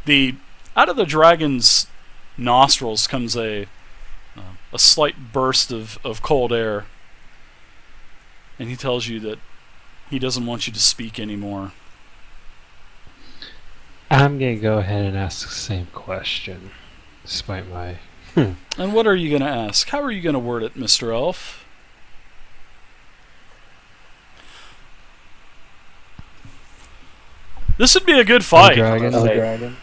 The out of the dragon's nostrils comes a slight burst of cold air, and he tells you that he doesn't want you to speak anymore. I'm gonna go ahead and ask the same question, despite my... And what are you going to ask? How are you going to word it, Mr. Elf? This would be a good fight. Dragon.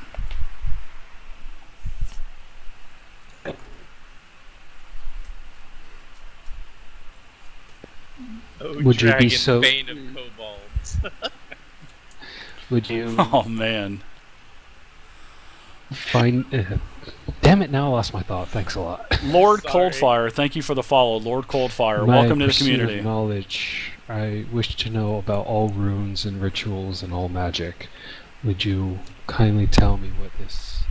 Oh, Would you be dragon, so- bane of kobolds. Would you Oh, man. find... damn it, now I lost my thought. Thanks a lot. Lord Sorry. Coldfire, thank you for the follow. Lord Coldfire, My welcome to the pursuit community. of knowledge. I wish to know about all runes and rituals and all magic. Would you kindly tell me what this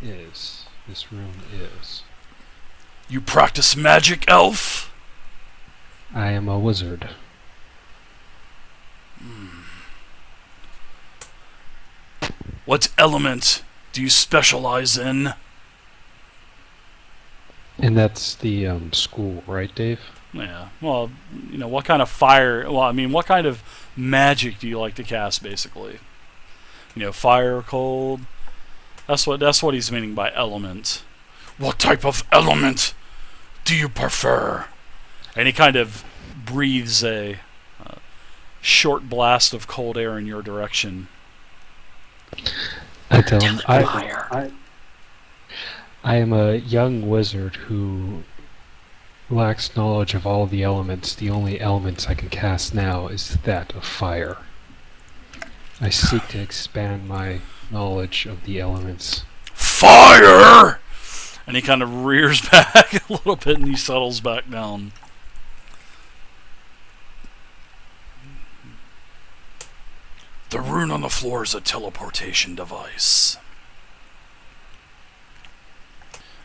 is? This rune is. You practice magic, Elf? I am a wizard. What element do you specialize in? And that's the school, right, Dave? Yeah, well, what kind of fire... Well, I mean, what kind of magic do you like to cast, basically? Fire, cold... That's what he's meaning by element. What type of element do you prefer? And he kind of breathes a short blast of cold air in your direction. I tell him, I am a young wizard who lacks knowledge of all the elements. The only elements I can cast now is that of fire. I seek to expand my knowledge of the elements. Fire! And he kind of rears back a little bit and he settles back down. The rune on the floor is a teleportation device.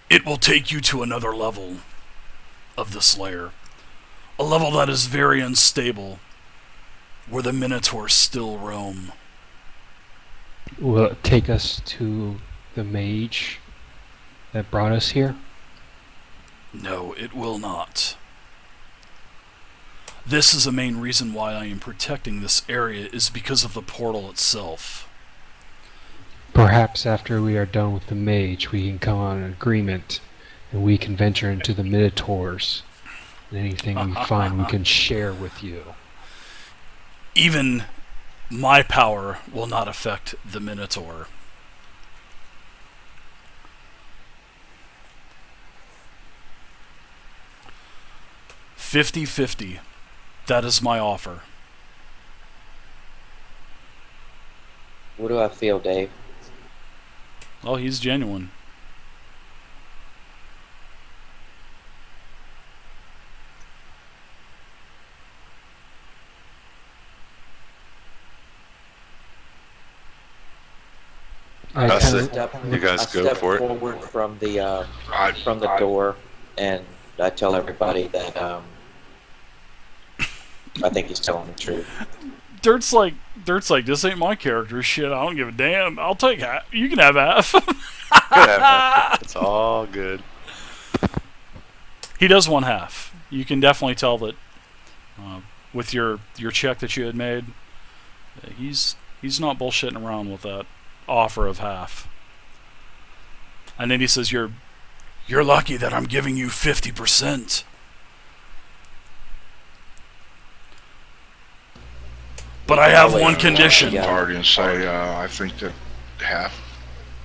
It will take you to another level of this layer. A level that is very unstable, where the Minotaurs still roam. Will it take us to the mage that brought us here? No, it will not. This is the main reason why I am protecting this area, is because of the portal itself. Perhaps after we are done with the mage, we can come on an agreement, and we can venture into the Minotaurs. And anything we find, we can share with you. Even my power will not affect the Minotaur. $50-50. That is my offer. What do I feel, Dave? Oh, he's genuine. I That's kinda- it. You guys I go step for it. forward from the I- door, and I tell everybody that I think he's telling the truth. Dirt's like, this ain't my character. Shit, I don't give a damn. I'll take half. You can have half. It's all good. He does want half. You can definitely tell that with your check that you had made. He's not bullshitting around with that offer of half. And then he says, "You're lucky that I'm giving you 50%." But I have one condition. Yeah. Party and say, I think that half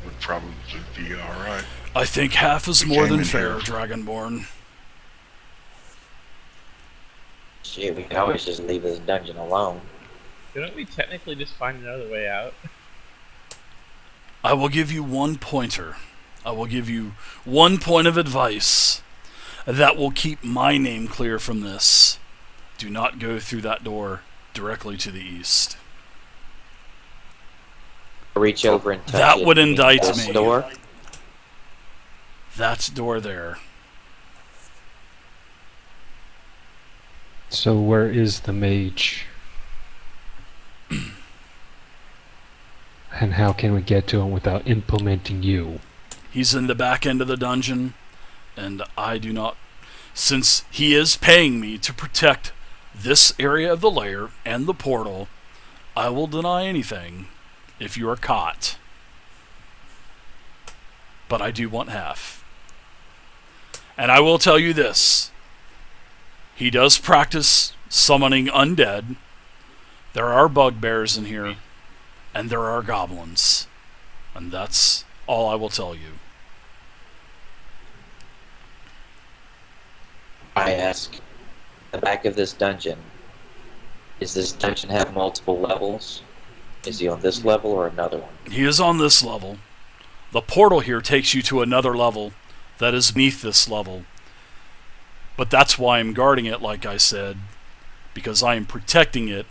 would probably be alright. I think half is We more came than in fair, here. Dragonborn. Shit, we can always just leave this dungeon alone. Couldn't we technically just find another way out? I will give you one pointer. I will give you one point of advice that will keep my name clear from this. Do not go through that door directly to the east. Reach over and touch That it. would You mean indict this me. door? That door there. So where is the mage? And how can we get to him without implementing you? He's in the back end of the dungeon, and I do not... Since he is paying me to protect this area of the lair and the portal, I will deny anything if you are caught. But I do want half. And I will tell you this. He does practice summoning undead. There are bugbears in here. And there are goblins. And that's all I will tell you. I ask, the back of this dungeon, does this dungeon have multiple levels? Is he on this level or another one? He is on this level. The portal here takes you to another level that is beneath this level. But that's why I'm guarding it, like I said, because I am protecting it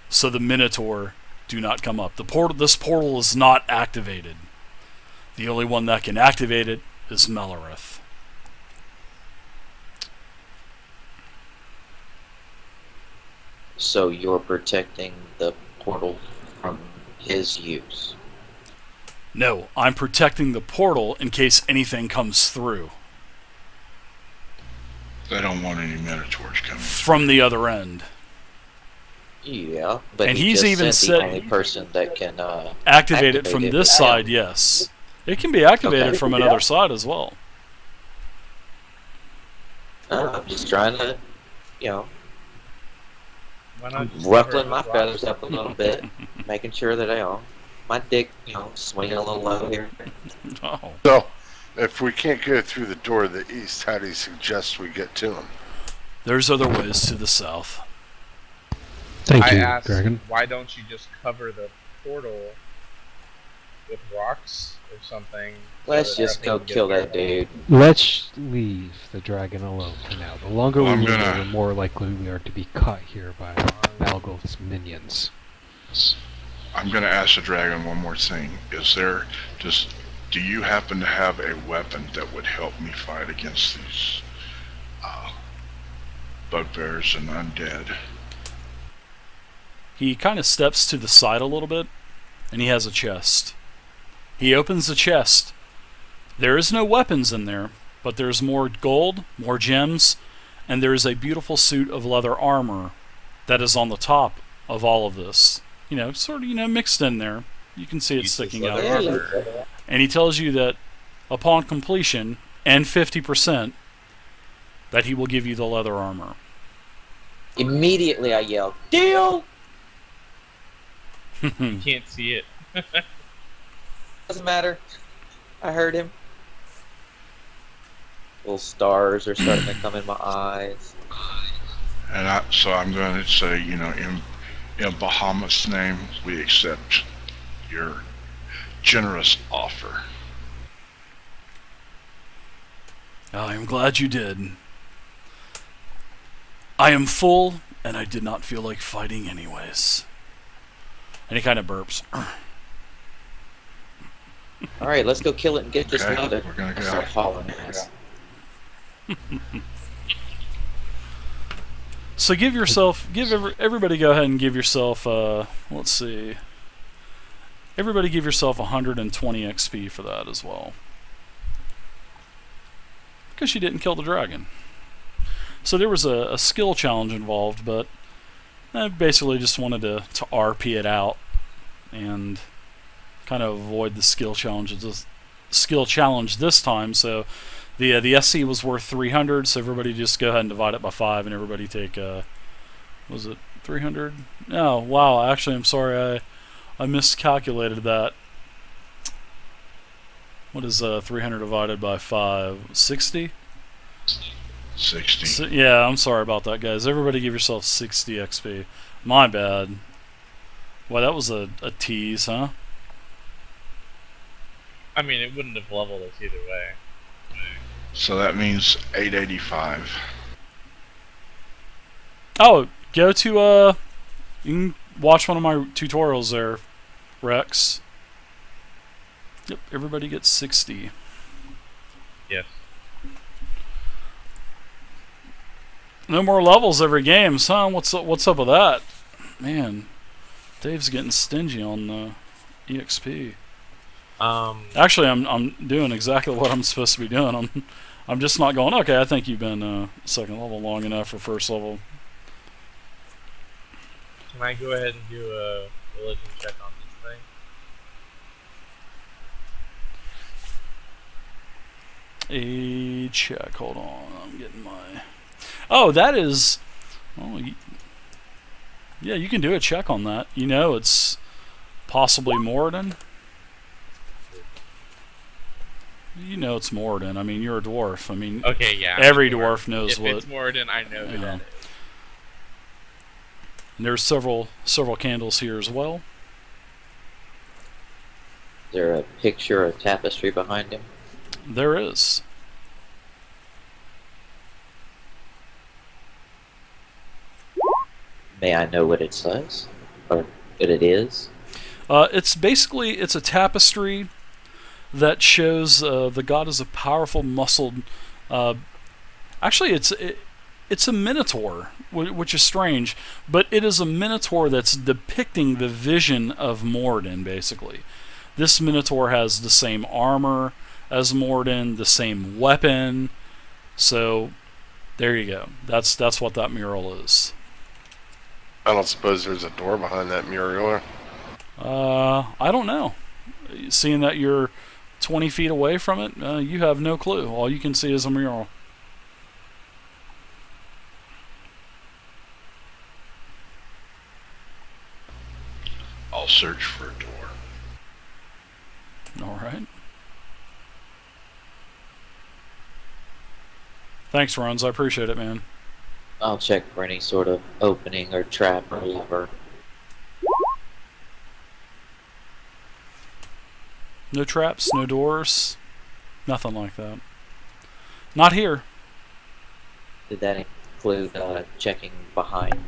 so the Minotaur do not come up. This portal is not activated. The only one that can activate it is Melareth. So you're protecting the portal from his use. No, I'm protecting the portal in case anything comes through They don't want any Minotaurs coming. from the other end. Yeah, but And he he's just even sent the said- only person that can Activate it from Activate it this without- side, yes. It can be activated Okay. from another side as well. I'm just trying to, you know, Why not just ruffling cover my the feathers rocks? up a little bit, making sure that my dick, swinging a little low here. Oh. So, if we can't go through the door to the east, how do you suggest we get to him? There's other ways to the south. Thank I you, asked, Dragon. why don't you just cover the portal with rocks or something? so Let's that just nothing go can get kill near that them? dude. Let's leave the dragon alone for now. The longer Well, I'm we leave gonna- it, the more likely we are to be caught here by Malgoth's minions. I'm going to ask the dragon one more thing. Do you happen to have a weapon that would help me fight against these bugbears and undead? He kind of steps to the side a little bit, and he has a chest. He opens the chest. There is no weapons in there, but there's more gold, more gems, and there is a beautiful suit of leather armor that is on the top of all of this. Sort of, mixed in there. You can see it Useless sticking out. leather Yeah, armor. And he tells you that upon completion, and 50%, that he will give you the leather armor. Immediately I yell, "Deal!" You can't see it. Doesn't matter. I heard him. Little stars are starting to come in my eyes. And so I'm going to say, in Bahamut's name, we accept your generous offer. I am glad you did. I am full, and I did not feel like fighting anyways. And he kind of burps. All right, let's go kill it and get this Okay, leather. we're gonna I go. start hauling ass. So everybody go ahead and give yourself, let's see. Everybody give yourself 120 XP for that as well. Because you didn't kill the dragon. So there was a skill challenge involved, but I basically just wanted to RP it out and kind of avoid the skill challenge this time. So the SC was worth 300, so everybody just go ahead and divide it by 5, and everybody take was it 300? Oh wow, actually I'm sorry, I miscalculated that. What is 300 divided by 5? 60? 60. So, yeah, I'm sorry about that, guys. Everybody give yourself 60 XP. My bad. Well, that was a tease, huh? I mean, it wouldn't have leveled us either way. So that means 885. Oh, go to you can watch one of my tutorials there, Rex. Yep, everybody gets 60. Yes. No more levels every game, son. What's up with that? Man, Dave's getting stingy on EXP. Um, I'm doing exactly what I'm supposed to be doing. I'm just not going. Okay, I think you've been second level long enough for first level. can I go ahead and do a religion check on this thing? A check. Hold on. I'm getting my. Oh, that is. Oh, yeah, you can do a check on that. You know, it's possibly Moradin. You know it's Moradin. I mean, you're a dwarf. I mean, Okay, yeah. every dwarf knows if what. it's Moradin, I know who Yeah. that is. And there's several candles here as well. Is there a picture or tapestry behind him? There is. May I know what it says? Or what it is? It's basically a tapestry that shows the god as a powerful, muscled. Actually, it's a minotaur, which is strange, but it is a minotaur that's depicting the vision of Moradin. Basically, this minotaur has the same armor as Moradin, the same weapon. So there you go. That's what that mural is. I don't suppose there's a door behind that mural. I don't know. Seeing that you're 20 feet away from it, you have no clue. All you can see is a mural. I'll search for a door. All right. Thanks, Runs. I appreciate it, man. I'll check for any sort of opening or trap or lever. No traps, no doors, nothing like that. Not here. Did that include checking behind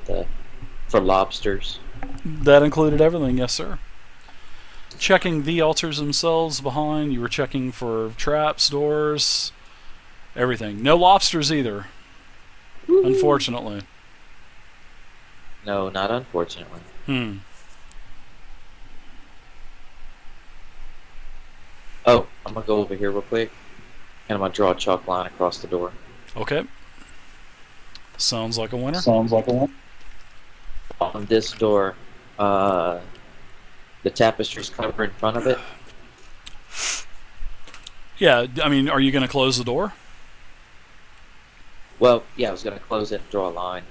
for lobsters? That included everything, yes, sir. Checking the altars themselves behind. You were checking for traps, doors, everything. No lobsters either, unfortunately. No, not unfortunately. Oh, I'm gonna go over here real quick, and I'm gonna draw a chalk line across the door. Okay. Sounds like a winner. On this door, the tapestry's cover in front of it. Yeah, I mean, are you going to close the door? Well, yeah, I was gonna close it and draw a line.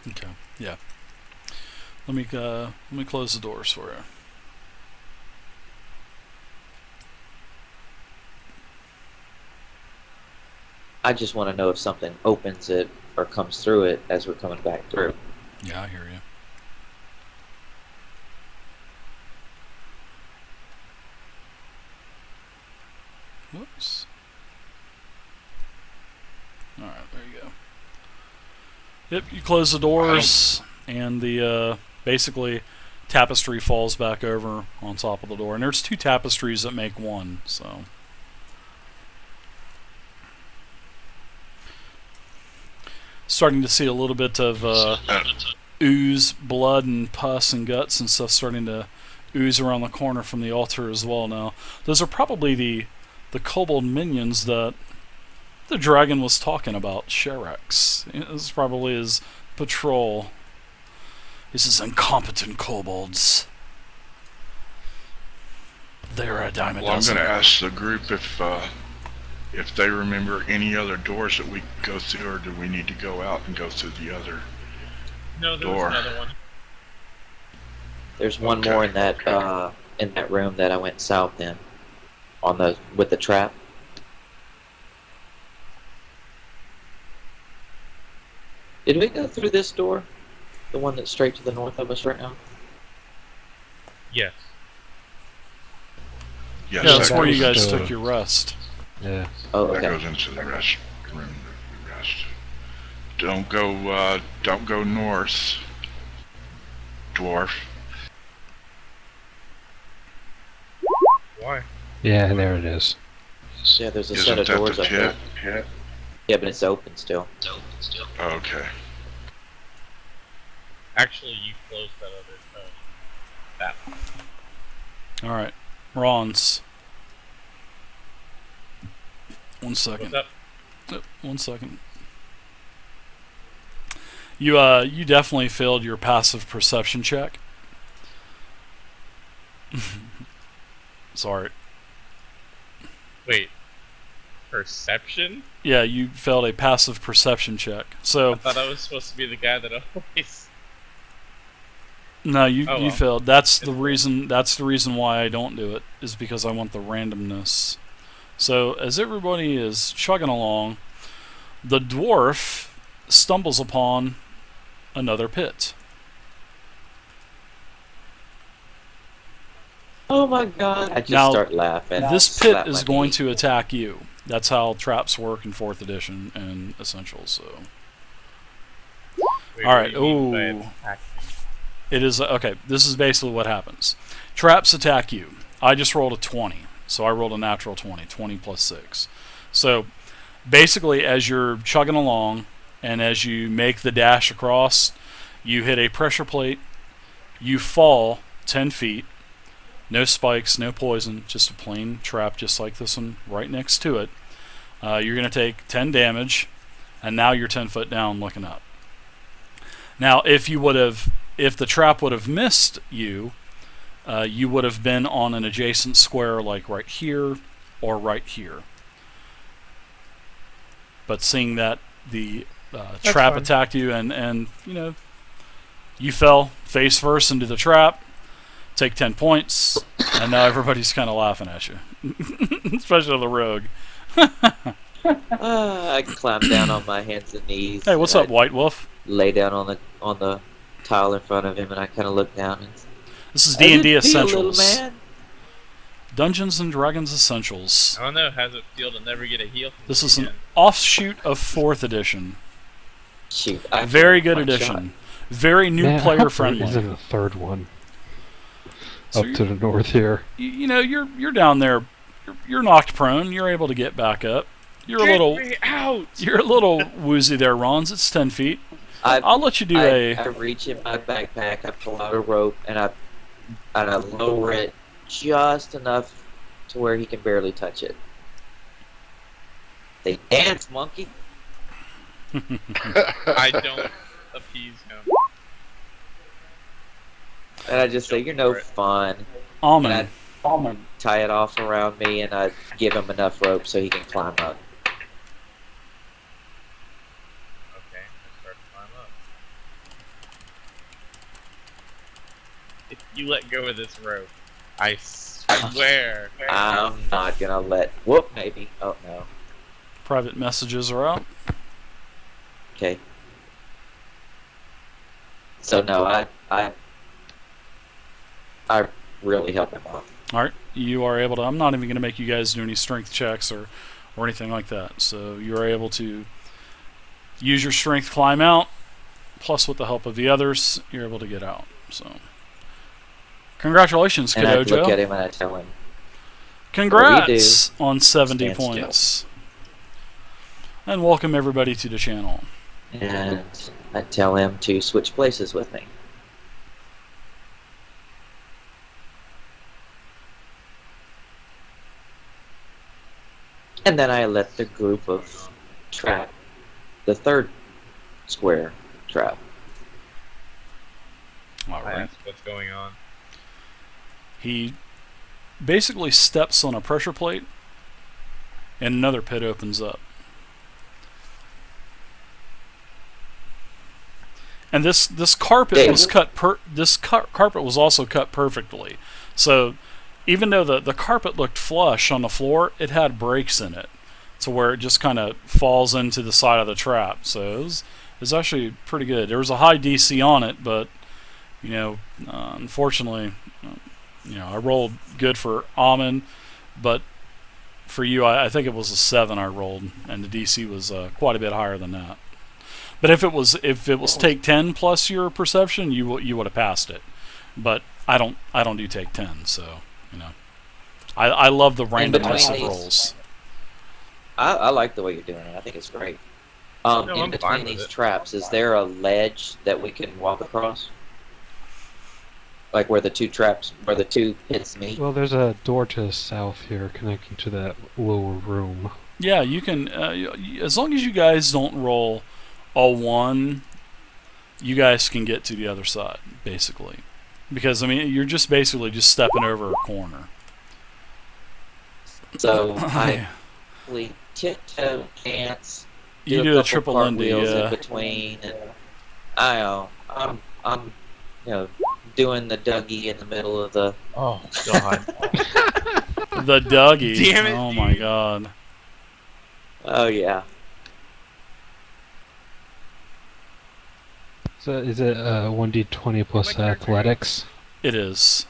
Okay, yeah. Let me close the doors for you. I just want to know if something opens it or comes through it as we're coming back through. Yeah, I hear you. Whoops. Alright, there you go. Yep, you close the doors, and the basically tapestry falls back over on top of the door. And there's two tapestries that make one, so. Starting to see a little bit of ooze, blood, and pus and guts and stuff starting to ooze around the corner from the altar as well now. Those are probably the kobold minions that the dragon was talking about, Sherex. This is probably his patrol. This is incompetent kobolds. They're a dime a Well, I'm dozen. going to ask the group if they remember any other doors that we can go through, or do we need to go out and go through the other No, there door? was another one. There's one Okay, more in that room that I went south in, with the trap. Did we go through this door? The one that's straight to the north of us right now? Yes. Yes, Yeah, that's that where you goes guys into- took your rest. Yeah. Oh, That okay. goes into the rest room that we rest. Don't go north, dwarf. Why? Yeah, there it is. Yeah, there's a Isn't set of that doors the up there. pit? Yeah, but it's open still. Okay. Actually, you closed that other that one. All right, Ron's. 1 second. What's up? Yep, 1 second. You definitely failed your passive perception check. Sorry. Wait. Perception? Yeah, you failed a passive perception check. I So thought I was supposed to be the guy that always. no, you Oh, you well. failed. That's the reason. That's the reason why I don't do it, is because I want the randomness. So as everybody is chugging along, the dwarf stumbles upon another pit. Oh my god! I just Now, start laughing. This Slap pit my is going knee. to attack you. That's how traps work in 4th edition and Essentials. So Wait, all what right. do you mean by Ooh. attack? it is okay. This is basically what happens. Traps attack you. I just rolled a 20, so I rolled a natural 20. 20 plus 6. So basically, as you're chugging along and as you make the dash across, you hit a pressure plate. You fall 10 feet. No spikes, no poison, just a plain trap just like this one right next to it. You're going to take 10 damage, and now you're 10 foot down looking up. Now, if the trap would have missed you, you would have been on an adjacent square like right here or right here. But seeing that the trap fine. attacked you and you fell face first into the trap, take 10 points, and now everybody's kind of laughing at you. Especially the rogue. I climb down on my hands and knees. Hey, what's and up, White Wolf? Lay down on the tile in front of him, and I kind of look down. And This is "How does D&D it feel, little Essentials. man?" Dungeons and Dragons Essentials. I don't know. How's it feel to never get a heal? from This me is an again? offshoot of 4th edition. Shoot, I Very feel good one edition. Very new Man, player how friendly. is in the 3rd one? So Up to the north here. you're down there. You're knocked prone. You're able to get back up. You're a Get little me out! you're a little woozy there, Rons. It's 10 feet. shot. I'll let you do I reach in my backpack, I pull out a rope, and I lower it just enough to where he can barely touch it. They dance, monkey. I don't appease him. And I just say, Jump "You're no for it. fun." Almond. And I tie it off around me, and I give him enough rope so he can climb up. Okay, I start to climb up. If you let go of this rope, I swear. I'm not gonna let. Whoop, maybe. Oh no. Private messages are out. Okay. So no, I really help him out. All right, you are able to. I'm not even going to make you guys do any strength checks or anything like that. So you are able to use your strength, climb out. Plus, with the help of the others, you're able to get out. So, congratulations, And I look at Kadojo. him and I tell him, Congrats on 70 Stand still. points. And welcome everybody to the channel. and I tell him to switch places with me. And then I let the group of trap the 3rd square trap. All I right. ask what's going on. He basically steps on a pressure plate, and another pit opens up. And this carpet Dave. was cut. Carpet was also cut perfectly. So even though the carpet looked flush on the floor, it had breaks in it, to where it just kind of falls into the side of the trap. So it was actually pretty good. There was a high DC on it, but unfortunately, I rolled good for Amon, but for you, I think it was a 7 I rolled, and the DC was quite a bit higher than that. But if it was take 10 plus your perception, you would have passed it. But I don't do take 10, so I love the In randomness between of these- rolls. I like the way you're doing it. I think it's great. No, In I'm fine between with these it. traps, is there a ledge that we can walk across? Like where the two pits meet? Well, there's a door to the south here connecting to that lower room. Yeah, you can. As long as you guys don't roll a 1, you guys can get to the other side, basically. Because, I mean, you're just basically just stepping over a corner. So I tiptoe dance. You do a couple triple Lindy, cartwheels yeah. in between, and I'm doing the Dougie in the middle of the. Oh God. The Dougie. Damn it, oh my dude. god. Oh yeah. So is it 1d20 plus My character. athletics? It is.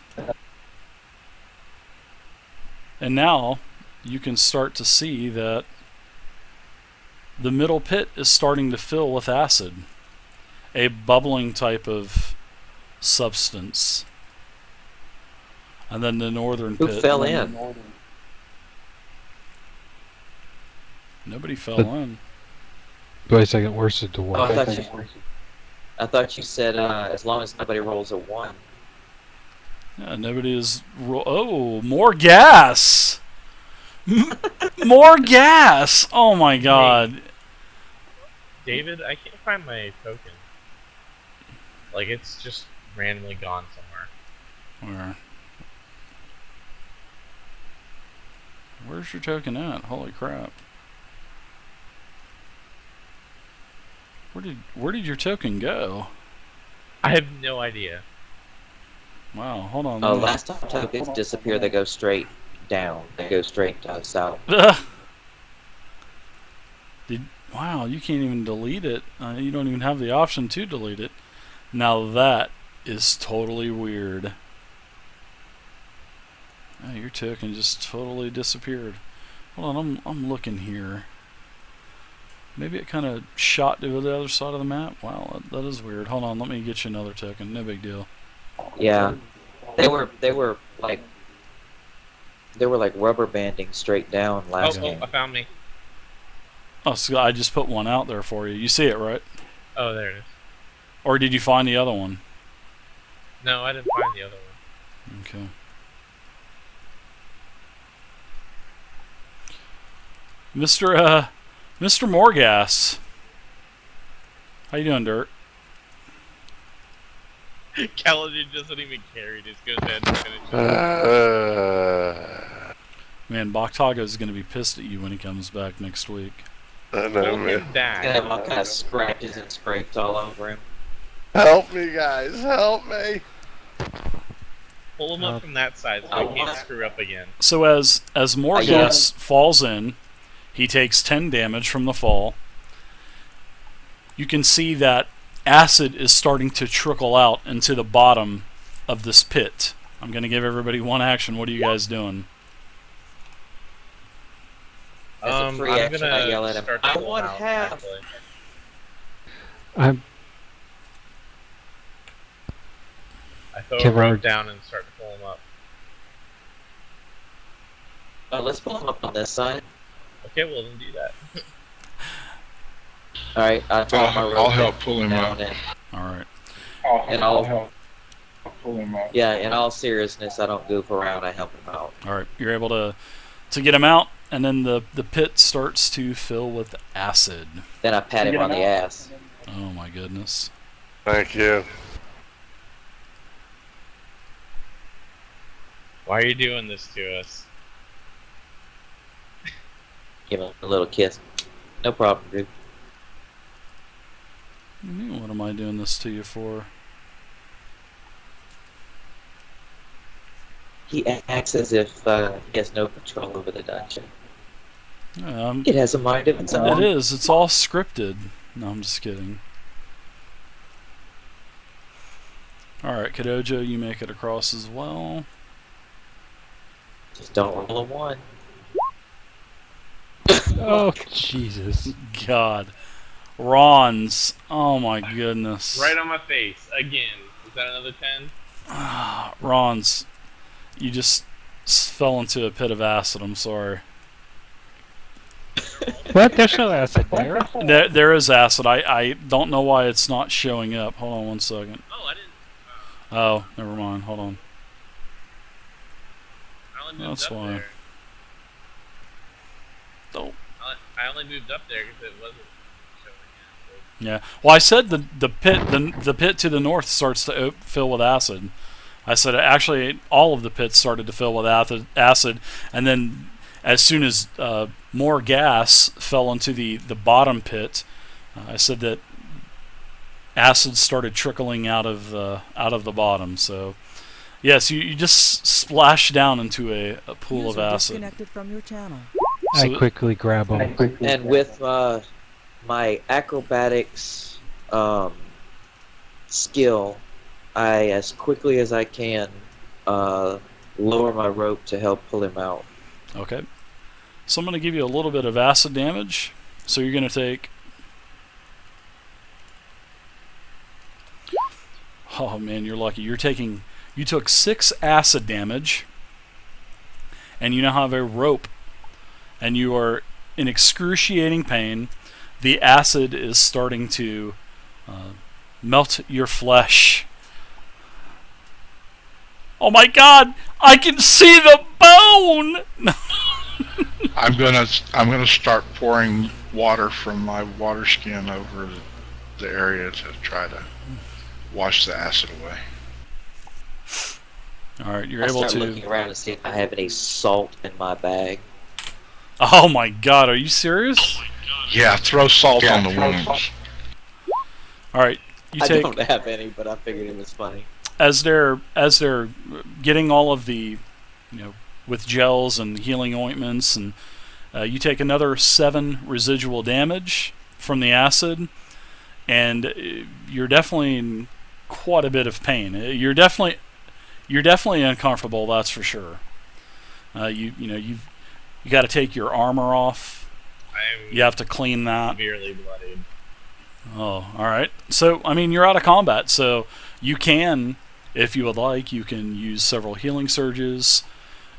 And now you can start to see that the middle pit is starting to fill with acid, a bubbling type of substance. And then the northern Who pit. fell in? Nobody fell But- in. Wait a second, where's the door? Oh, I thought you said as long as nobody rolls a 1. Yeah, nobody is. Oh, more gas! More gas! Oh my god. David, I can't find my token. Like, it's just randomly gone somewhere. Where's your token at? Holy crap. Where did your token go? I have no idea. Wow, hold on. Oh, last time tokens disappear, they go straight down. They go straight south. Wow, you can't even delete it. You don't even have the option to delete it. Now that is totally weird. Oh, your token just totally disappeared. Hold on, I'm looking here. Maybe it kind of shot to the other side of the map. Wow, that is weird. Hold on, let me get you another token. No big deal. Yeah, they were like rubber banding straight down last Oh, game. I found me. Oh, so I just put one out there for you. You see it, right? Oh, there it is. Or did you find the other one? No, I didn't find the other one. Okay. Mr. Morgas. How you doing, Dirt? Kaladin doesn't even care. He just goes ahead and finishes. Man, Boktago's going to be pissed at you when he comes back next week. I know, Pull man. him back. He's gonna have all kind of scratches and scrapes all over him. Help me, guys. Help me. Pull him up from that side so he can't screw up again. So as Morgas Yes. falls in, he takes 10 damage from the fall. You can see that acid is starting to trickle out into the bottom of this pit. I'm going to give everybody one action. What are you guys doing? As a free I'm action, I gonna yell at him, start to "I pull him want out, half." actually. I'm I throw Okay, a rope Robert. down and start to pull him up. Let's pull him up on this side. Okay, well then do that. All right, I'll I'll help pull him up. All right. And I'll pull him up. Yeah, in all seriousness, I don't goof around. I help him out. All right. You're able to get him out, and then the pit starts to fill with acid. Then I pat him on the ass. Oh my goodness. Thank you. Why are you doing this to us? Give him a little kiss. No problem, dude. What do you mean, what am I doing this to you for? He acts as if he has no control over the dungeon. Yeah, It has a mind of its own. it is. It's all scripted. No, I'm just kidding. Alright, Kadojo, you make it across as well. Just don't roll a 1. oh Jesus! God. Ron's. Oh my goodness. Right on my face again. Is that another 10? Ron's. You just fell into a pit of acid. I'm sorry. What? There's no acid there. There is acid. I don't know why it's not showing up. Hold on one second. Oh, I didn't. Oh, never mind. Hold on. I only moved That's up why. there. Oh. I only moved up there because it wasn't showing acid. Yeah. Well, I said the pit to the north starts to fill with acid. I said actually all of the pits started to fill with acid, and then as soon as more gas fell into the bottom pit, I said that acid started trickling out of the bottom. So yes, you just splash down into a pool of User acid. disconnected from your channel. I So- quickly grab them. And with my acrobatics skill, I, as quickly as I can, lower my rope to help pull him out. Okay. So I'm going to give you a little bit of acid damage. So you're going to take... Oh man, you're lucky. You took 6 acid damage, and you now have a rope, and you are in excruciating pain. The acid is starting to melt your flesh. Oh my God! I can see the bone. I'm gonna start pouring water from my water skin over the area to try to wash the acid away. All right, you're I able start to. looking around to see if I have any salt in my bag. Oh my God! Are you serious? Yeah, throw salt on the wounds. All right, you I take. don't have any, but I figured it was funny. As they're getting all of the, with gels and healing ointments, and you take another 7 residual damage from the acid, and you're definitely in quite a bit of pain. You're definitely uncomfortable. That's for sure. You got to take your armor off. I'm You have to clean that. severely bloodied. Oh, all right. So, I mean, you're out of combat, so you can, if you would like, you can use several healing surges.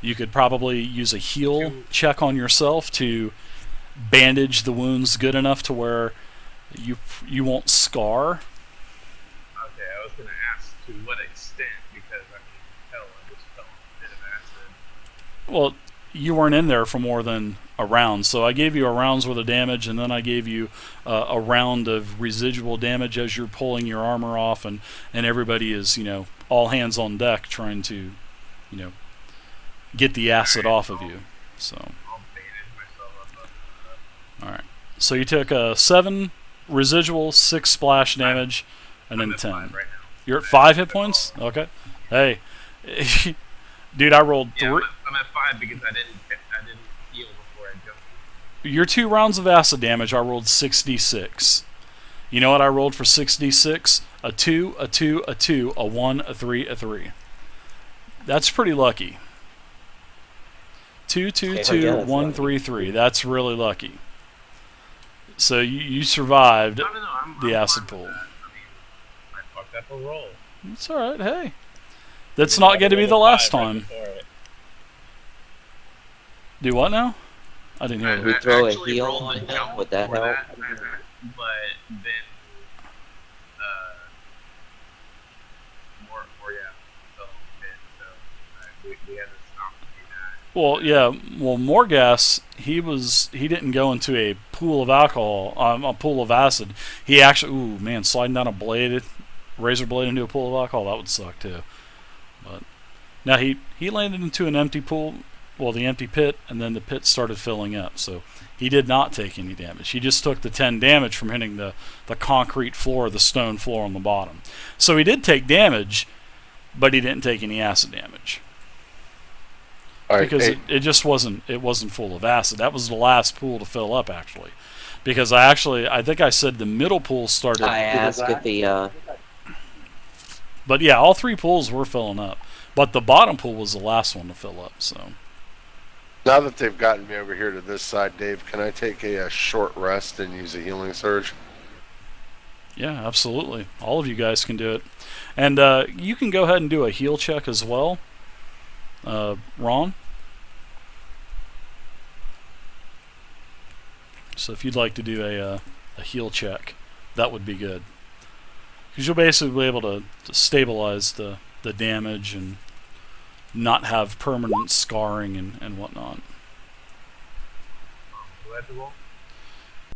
You could probably use a heal check on yourself to bandage the wounds good enough to where you won't scar. Okay, I was gonna ask to what extent, because I mean, hell, I just fell in a bit of acid. Well, you weren't in there for more than a round, so I gave you a round's worth of damage, and then I gave you a round of residual damage as you're pulling your armor off, and everybody is, all hands on deck trying to, get the acid off of you. So, I'll bandage myself up. all right. So you took 7 residual, 6 splash damage, and I'm then at 10. 5 right now. You're at 5 hit points. Okay. Hey, dude, I rolled Yeah, 3. I'm at 5 because I didn't heal before I jumped. Your 2 rounds of acid damage, I rolled 6d6. You know what I rolled for 6d6? A 2, a 2, a 2, a 1, a 3, a 3. That's pretty lucky. 2, 2, Okay, 2, yeah, that's 1, lucky. 3, 3. That's really lucky. So you survived No, the I'm acid fine pool. with that. I mean, I fucked up a roll. It's alright, hey. That's not going to be the last time. Do what now? I didn't hear We that. throw a actually heal rolled on the him, jump would that before help? But then, more yeah, fell in the pit, so we had to stop to do that. Well, yeah. Well, Morgas, he didn't go into a pool of alcohol, a pool of acid. He actually, ooh man, sliding down a razor blade into a pool of alcohol, that would suck too. But now he landed into an empty pool, well, the empty pit, and then the pit started filling up. So he did not take any damage. He just took the 10 damage from hitting the concrete floor, the stone floor on the bottom. So he did take damage, but he didn't take any acid damage. All right, Because hey, it just wasn't full of acid. That was the last pool to fill up, actually. Because I think I said the middle pool started. I asked if he, But yeah, all 3 pools were filling up. But the bottom pool was the last one to fill up. So now that they've gotten me over here to this side, Dave, can I take a short rest and use a healing surge? yeah, absolutely. All of you guys can do it. And you can go ahead and do a heal check as well. Ron? So if you'd like to do a heal check, that would be good. Because you'll basically be able to stabilize the damage and not have permanent scarring and whatnot. Do I have to roll?